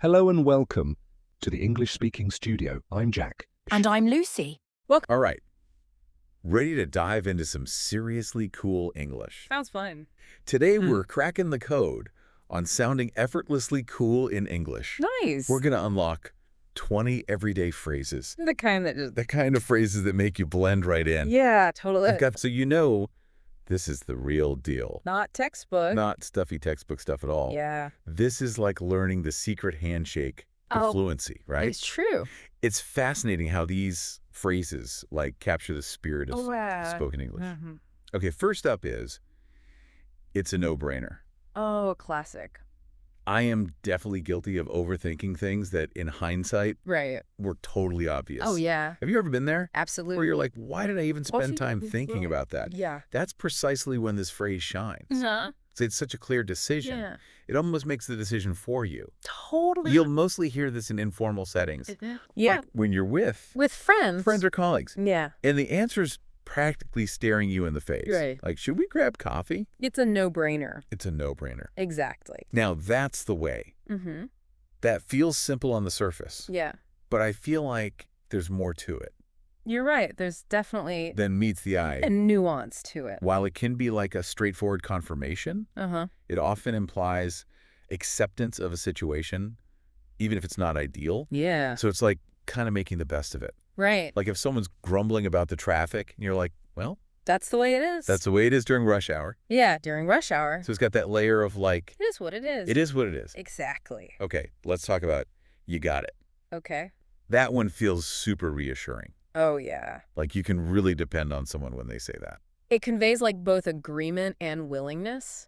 Hello and welcome to the English Speaking Studio. I'm Jack. And I'm Lucy. All right. Ready to dive into some seriously cool English. Sounds fun. Today, we're cracking the code on sounding effortlessly cool in English. Nice. We're going to unlock 20 everyday phrases. The kind that just... The kind of phrases that make you blend right in. Yeah, totally. So you know this is the real deal. Not textbook. Not stuffy textbook stuff at all. Yeah. This is like learning the secret handshake to fluency, right? It's true. It's fascinating how these phrases like capture the spirit of spoken English. Mm-hmm. Okay, first up is, it's a no-brainer. Oh, classic. I am definitely guilty of overthinking things that in hindsight Right. were totally obvious. Oh, yeah. Have you ever been there? Absolutely. Where you're like, why did I even spend time thinking about that? Yeah. That's precisely when this phrase shines. Uh-huh. It's such a clear decision. Yeah. It almost makes the decision for you. Totally. You'll mostly hear this in informal settings. Yeah. Like when you're with friends. or colleagues. Yeah. And the answer's practically staring you in the face. Right. Like, should we grab coffee? It's a no-brainer. It's a no-brainer. Exactly. Now, that's the way. Mm-hmm. That feels simple on the surface. Yeah. But I feel like there's more to it You're right. There's definitely than meets the eye. a nuance to it. While it can be like a straightforward confirmation, Uh-huh. it often implies acceptance of a situation, even if it's not ideal. Yeah. So it's like kind of making the best of it. Right. Like if someone's grumbling about the traffic, and you're like, well, That's the way it is. that's the way it is during rush hour. Yeah, during rush hour. So it's got that layer of like, It is what it is. it is what it is. Exactly. Okay, let's talk about you got it. Okay. That one feels super reassuring. Oh, yeah. Like you can really depend on someone when they say that. It conveys like both agreement and willingness.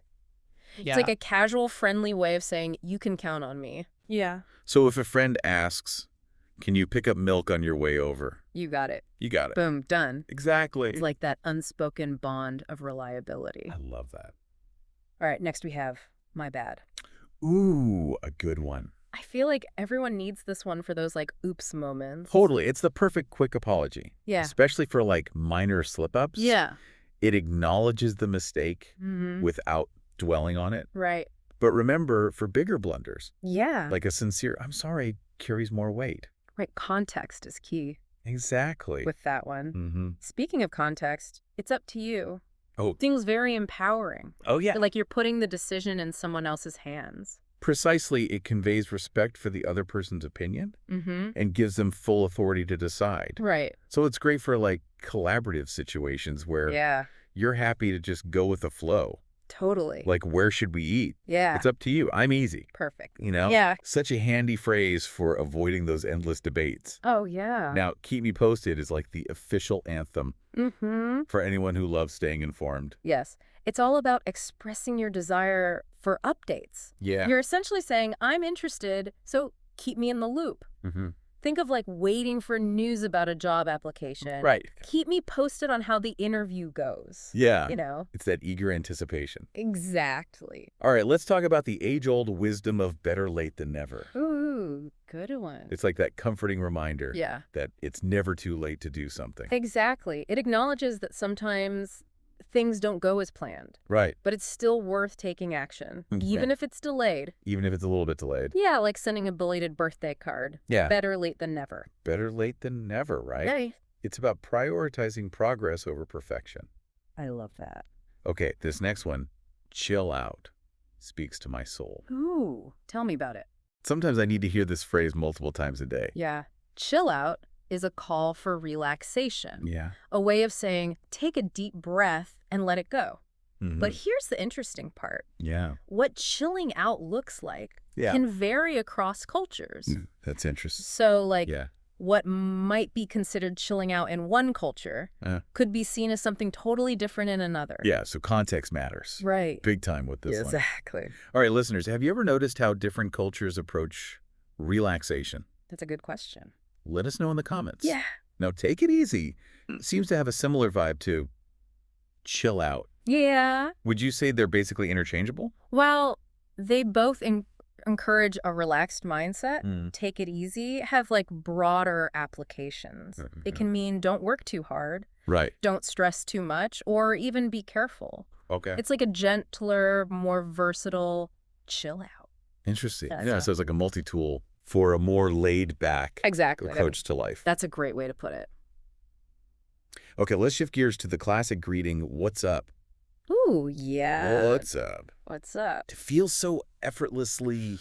Yeah. It's like a casual, friendly way of saying, you can count on me. Yeah. So if a friend asks, can you pick up milk on your way over? You got it. You got it. Boom, done. Exactly. It's like that unspoken bond of reliability. I love that. All right, next we have my bad. Ooh, a good one. I feel like everyone needs this one for those like oops moments. Totally. It's the perfect quick apology. Yeah. Especially for like minor slip-ups. Yeah. It acknowledges the mistake Mm-hmm. without dwelling on it. Right. But remember, for bigger blunders, Yeah. like a sincere, I'm sorry, carries more weight. Right. Context is key Exactly. with that one. Mm-hmm. Speaking of context, it's up to you. Oh. Seems very empowering. Oh, yeah. Like you're putting the decision in someone else's hands. Precisely, it conveys respect for the other person's opinion Mm-hmm. and gives them full authority to decide. Right. So it's great for like collaborative situations where Yeah. you're happy to just go with the flow. Totally. Like, where should we eat? Yeah. It's up to you. I'm easy. Perfect. You know? Yeah. Such a handy phrase for avoiding those endless debates. Oh, yeah. Now, Keep Me Posted is like the official anthem Mm-hmm. for anyone who loves staying informed. Yes. It's all about expressing your desire for updates. Yeah. You're essentially saying, I'm interested, so keep me in the loop. Mm-hmm. Think of like waiting for news about a job application. Right. Keep me posted on how the interview goes. Yeah. You know? It's that eager anticipation. Exactly. All right, let's talk about the age-old wisdom of better late than never. Ooh, good one. It's like that comforting reminder Yeah. that it's never too late to do something. Exactly. It acknowledges that sometimes things don't go as planned, Right. but it's still worth taking action, even if it's delayed. Even if it's a little bit delayed. Yeah, like sending a belated birthday card. Yeah. Better late than never. Better late than never, right? Hey. It's about prioritizing progress over perfection. I love that. Okay, this next one, chill out, speaks to my soul. Ooh, tell me about it. Sometimes I need to hear this phrase multiple times a day. Yeah. Chill out is a call for relaxation, Yeah. a way of saying, take a deep breath and let it go. Mhm. But here's the interesting part. Yeah. What chilling out looks like Yeah. can vary across cultures. That's interesting. So, like, Yeah. what might be considered chilling out in one culture could be seen as something totally different in another. Yeah, so context matters. Right. Big time with this one. Exactly. All right, listeners, have you ever noticed how different cultures approach relaxation? That's a good question. Let us know in the comments. Yeah. Now, take it easy. Seems to have a similar vibe to chill out. Yeah. Would you say they're basically interchangeable? Well, they both encourage a relaxed mindset, Mm. take it easy, have like broader applications. It can mean don't work too hard, Right. don't stress too much, or even be careful. Okay. It's like a gentler, more versatile chill out. Interesting. Yeah, Yeah, so- so it's like a multi-tool for a more laid-back Exactly. approach to life. That's a great way to put it. Okay, let's shift gears to the classic greeting, what's up? Ooh, yeah. What's up? What's up? It feels so effortlessly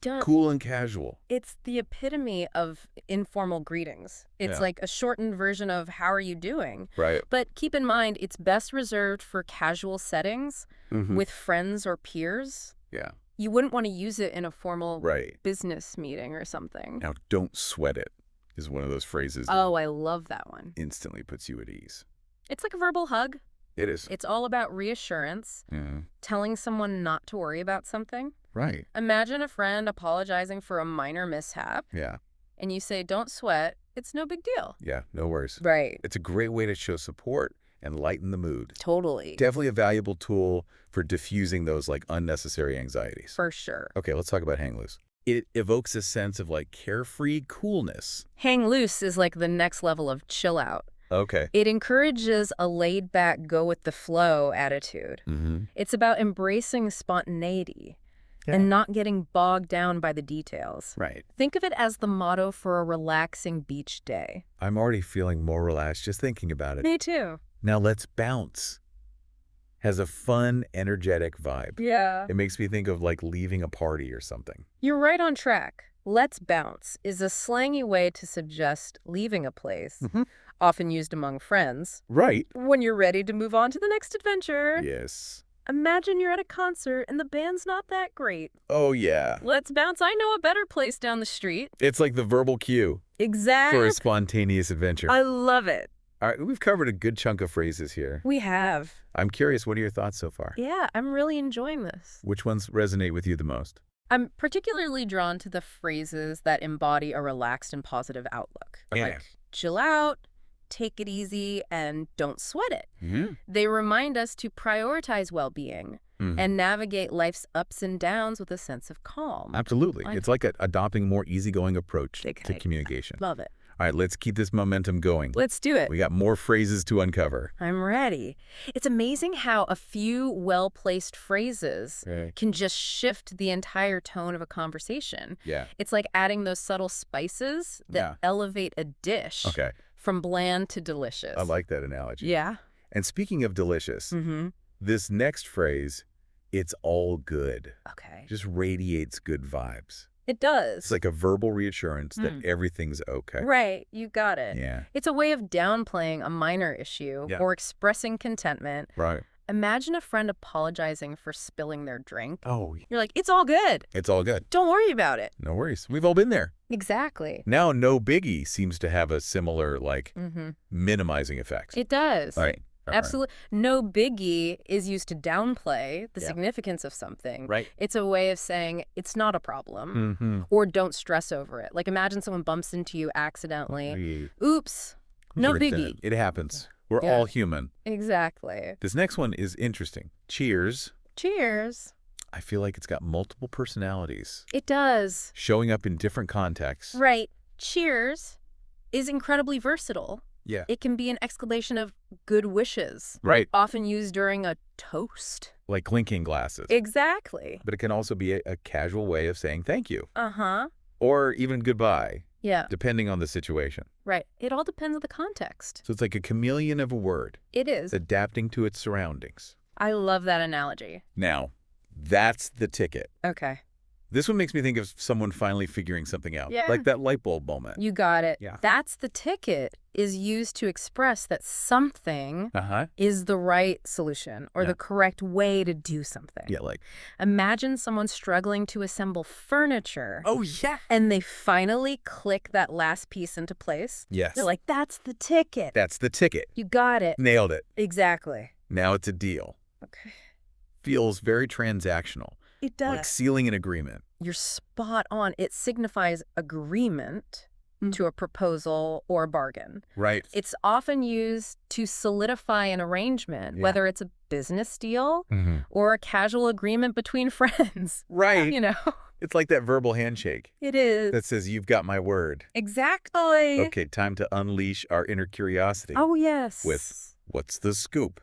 Done. cool and casual. It's the epitome of informal greetings. It's Yeah. like a shortened version of how are you doing? Right. But keep in mind, it's best reserved for casual settings with friends or peers. Yeah. You wouldn't want to use it in a formal Right. business meeting or something. Now, don't sweat it is one of those phrases that Oh, I love that one. instantly puts you at ease. It's like a verbal hug. It is. It's all about reassurance, Yeah. telling someone not to worry about something. Right. Imagine a friend apologizing for a minor mishap, Yeah. and you say, don't sweat, it's no big deal. Yeah. No worries. Right. It's a great way to show support and lighten the mood. Totally. Definitely a valuable tool for diffusing those like unnecessary anxieties. For sure. Okay, let's talk about hang loose. It evokes a sense of like carefree coolness. Hang loose is like the next level of chill out. Okay. It encourages a laid-back, go-with-the-flow attitude. It's about embracing spontaneity and not getting bogged down by the details. Right. Think of it as the motto for a relaxing beach day. I'm already feeling more relaxed just thinking about it. Me too. Now let's bounce. Has a fun, energetic vibe. Yeah. It makes me think of like leaving a party or something. You're right on track. Let's bounce is a slangy way to suggest leaving a place, often used among friends, Right. when you're ready to move on to the next adventure. Yes. Imagine you're at a concert and the band's not that great. Oh, yeah. Let's bounce. I know a better place down the street. It's like the verbal cue Exactly. for a spontaneous adventure. I love it. All right, we've covered a good chunk of phrases here. We have. I'm curious, what are your thoughts so far? Yeah, I'm really enjoying this. Which ones resonate with you the most? I'm particularly drawn to the phrases that embody a relaxed and positive outlook. Yeah. Like, chill out, take it easy, and don't sweat it. Mm-hmm. They remind us to prioritize well-being and navigate life's ups and downs with a sense of calm. Absolutely. Like- It's like adopting a more easygoing approach to Okay. communication. Love it. All right, let's keep this momentum going. Let's do it. We got more phrases to uncover. I'm ready. It's amazing how a few well-placed phrases can just shift the entire tone of a conversation. Yeah. It's like adding those subtle spices that Yeah. elevate a dish Okay. from bland to delicious. I like that analogy. Yeah. And speaking of delicious, this next phrase, it's all good, Okay. just radiates good vibes. It does. It's like a verbal reassurance that everything's okay. Right. You got it. Yeah. It's a way of downplaying a minor issue Yeah. or expressing contentment. Right. Imagine a friend apologizing for spilling their drink. Oh, You're like, it's all good. it's all good. Don't worry about it. No worries. We've all been there. Exactly. Now, no biggie seems to have a similar, like, minimizing effect. It does. All right. All right. Absolutely. No biggie is used to downplay the Yeah. significance of something. Right. It's a way of saying it's not a problem Mm-hmm. or don't stress over it. Like imagine someone bumps into you accidentally. Oops. No biggie. It happens. We're Yeah. all human. Exactly. This next one is interesting. Cheers. Cheers. I feel like it's got multiple personalities, It does. showing up in different contexts. Right. Cheers is incredibly versatile. Yeah. It can be an exclamation of good wishes, Right. often used during a toast. Like clinking glasses. Exactly. But it can also be a casual way of saying thank you Uh-huh. or even goodbye, Yeah. depending on the situation. Right. It all depends on the context. So it's like a chameleon of a word. It is. It's adapting to its surroundings. I love that analogy. Now, that's the ticket. Okay. This one makes me think of someone finally figuring something out. Yeah. Like that light bulb moment. You got it. Yeah. That's the ticket is used to express that something Uh-huh. is the right solution or Yeah. the correct way to do something. Yeah, like, Imagine someone struggling to assemble furniture oh, yeah. and they finally click that last piece into place. Yes. They're like, that's the ticket. That's the ticket. You got it. Nailed it. Exactly. Now it's a deal. Okay. Feels very transactional. It does. Like sealing an agreement. You're spot on. It signifies agreement to a proposal or a bargain. Right. It's often used to solidify an arrangement, Yeah. whether it's a business deal Mm-hmm. or a casual agreement between friends. Right. You know, It's like that verbal handshake it is. that says, you've got my word. Exactly. Okay, time to unleash our inner curiosity. Oh, yes. With what's the scoop?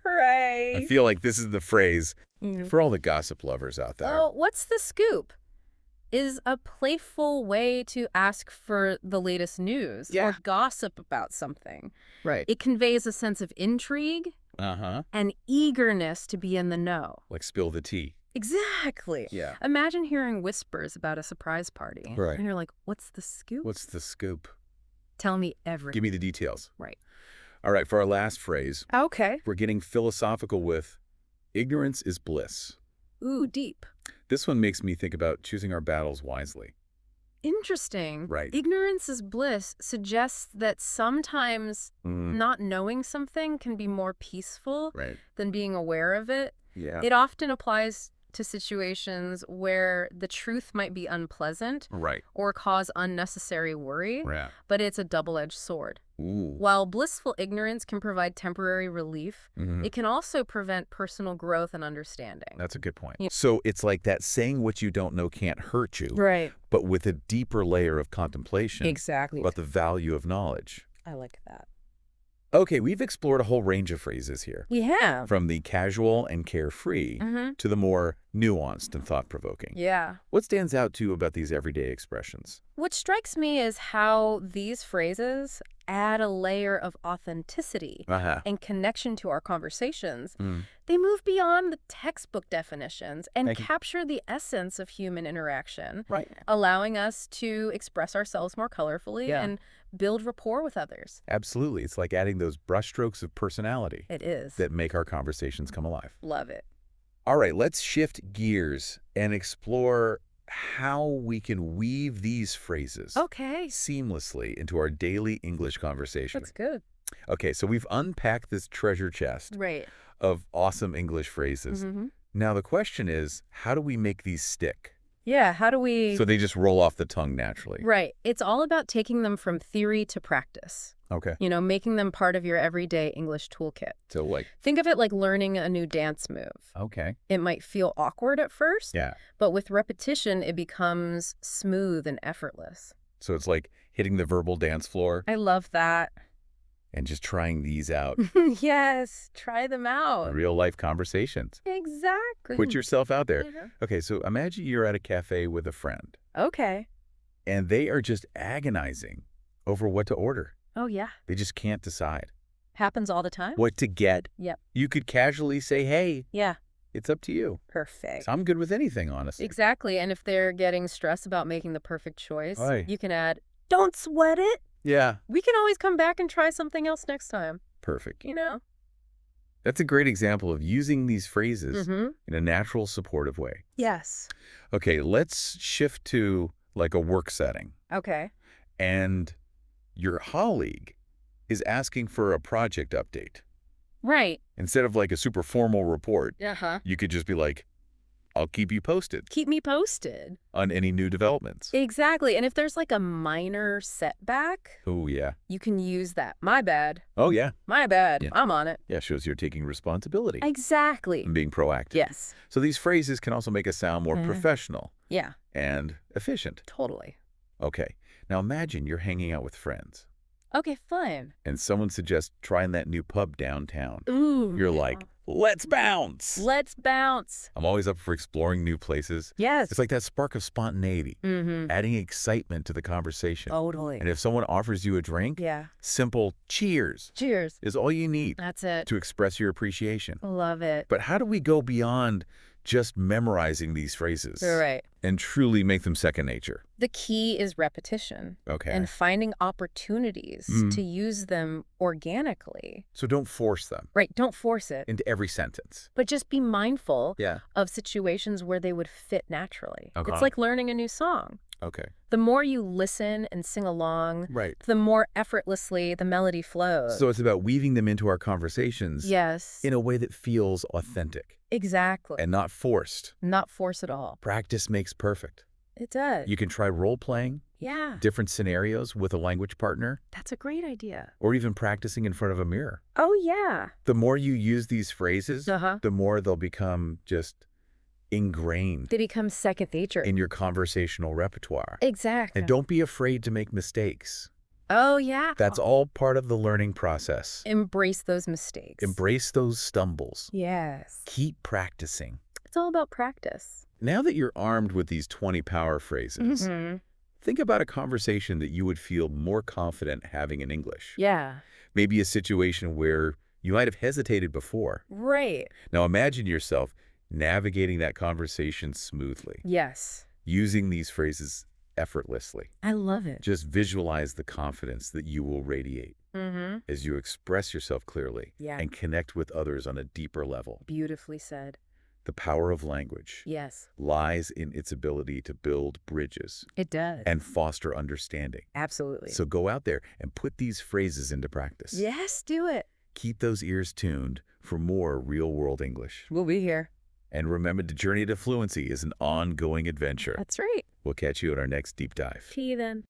Right. I feel like this is the phrase Mm. for all the gossip lovers out there. Oh, what's the scoop? is a playful way to ask for the latest news Yeah. or gossip about something. Right. It conveys a sense of intrigue Uh-huh. and eagerness to be in the know. Like spill the tea. Exactly. Yeah. Imagine hearing whispers about a surprise party. Right. And you're like, what's the scoop? What's the scoop? Tell me everything. Give me the details. Right. All right, for our last phrase, Okay. we're getting philosophical with ignorance is bliss. Ooh, deep. This one makes me think about choosing our battles wisely. Interesting. Right. Ignorance is bliss suggests that sometimes not knowing something can be more peaceful Right. than being aware of it. Yeah. It often applies to situations where the truth might be unpleasant Right. or cause unnecessary worry, Yeah. but it's a double-edged sword. Ooh. While blissful ignorance can provide temporary relief, Mhm. it can also prevent personal growth and understanding. That's a good point. Yeah. So it's like that saying what you don't know can't hurt you, Right. but with a deeper layer of contemplation Exactly. about the value of knowledge. I like that. Okay, we've explored a whole range of phrases here, We have. from the casual and carefree Mm-hmm. to the more nuanced and thought-provoking. Yeah. What stands out to you about these everyday expressions? What strikes me is how these phrases add a layer of authenticity Uh-huh. and connection to our conversations. Mm. They move beyond the textbook definitions and Thank you. capture the essence of human interaction, Right. allowing us to express ourselves more colorfully Yeah. and build rapport with others. Absolutely. It's like adding those brushstrokes of personality It is. that make our conversations come alive. Love it. All right, let's shift gears and explore how we can weave these phrases Okay. seamlessly into our daily English conversation. That's good. Okay, so we've unpacked this treasure chest Right. of awesome English phrases. Mm-hmm. Now the question is, how do we make these stick Yeah, how do we... so they just roll off the tongue naturally? Right. It's all about taking them from theory to practice. Okay. You know, making them part of your everyday English toolkit. So like, Think of it like learning a new dance move. okay. It might feel awkward at first, Yeah. but with repetition, it becomes smooth and effortless. So it's like hitting the verbal dance floor I love that. and just trying these out Yes, try them in out. real life conversations. Exactly. Put yourself out there. Mhm. Okay, so imagine you're at a cafe with a friend Okay. and they are just agonizing over what to order. Oh, yeah. They just can't decide Happens all the time? what to get. Yep. You could casually say, hey, Yeah. it's up to you. Perfect. So I'm good with anything, honestly. Exactly. And if they're getting stressed about making the perfect choice, Aye. you can add, don't sweat it. Yeah. We can always come back and try something else next time, Perfect. you know? That's a great example of using these phrases Mm-hmm. in a natural, supportive way. Yes. Okay, let's shift to like a work setting. Okay. And your colleague is asking for a project update. Right. Instead of like a super formal report, Uh-huh. you could just be like, I'll keep you posted Keep me posted. on any new developments. Exactly. And if there's like a minor setback, Oh, yeah. you can use that. My bad. Oh, yeah. My bad. Yeah. I'm on it. Yeah, shows you're taking responsibility Exactly. and being proactive. Yes. So these phrases can also make us sound more Mhm. professional Yeah, and efficient. totally. Okay, now imagine you're hanging out with friends Okay, fun. and someone suggests trying that new pub downtown. Ooh. You're like, let's bounce. Let's bounce. I'm always up for exploring new places. Yes. It's like that spark of spontaneity, Mm-hmm. adding excitement to the conversation. Totally. And if someone offers you a drink, Yeah. simple cheers Cheers. is all you need That's it. to express your appreciation. Love it. But how do we go beyond just memorizing these phrases Right. and truly make them second nature? The key is repetition Okay. and finding opportunities Mm. to use them organically. So don't force them Right. Don't force it, into every sentence. but just be mindful Yeah. of situations where they would fit naturally. Okay. It's like learning a new song. Okay. The more you listen and sing along, Right. the more effortlessly the melody flows. So it's about weaving them into our conversations Yes, in a way that feels authentic exactly. and not forced. Not force at all. Practice makes perfect. It does. You can try role-playing, Yeah, different scenarios with a language partner, that's a great idea. or even practicing in front of a mirror. Oh, yeah. The more you use these phrases, Uh-huh. the more they'll become just ingrained They become second nature. in your conversational repertoire. Exactly. And don't be afraid to make mistakes. Oh, yeah. That's all part of the learning process. Embrace those mistakes. Embrace those stumbles. Yes. Keep practicing. It's all about practice. Now that you're armed with these 20 power phrases, think about a conversation that you would feel more confident having in English. Yeah. Maybe a situation where you might have hesitated before. Right. Now imagine yourself navigating that conversation smoothly, Yes. using these phrases effortlessly. I love it. Just visualize the confidence that you will radiate as you express yourself clearly Yeah. and connect with others on a deeper level. Beautifully said. The power of language Yes. lies in its ability to build bridges It does. and foster understanding. Absolutely. So go out there and put these phrases into practice. Yes, do it. Keep those ears tuned for more real-world English. We'll be here. And remember, the journey to fluency is an ongoing adventure. That's right. We'll catch you at our next deep dive. See you then.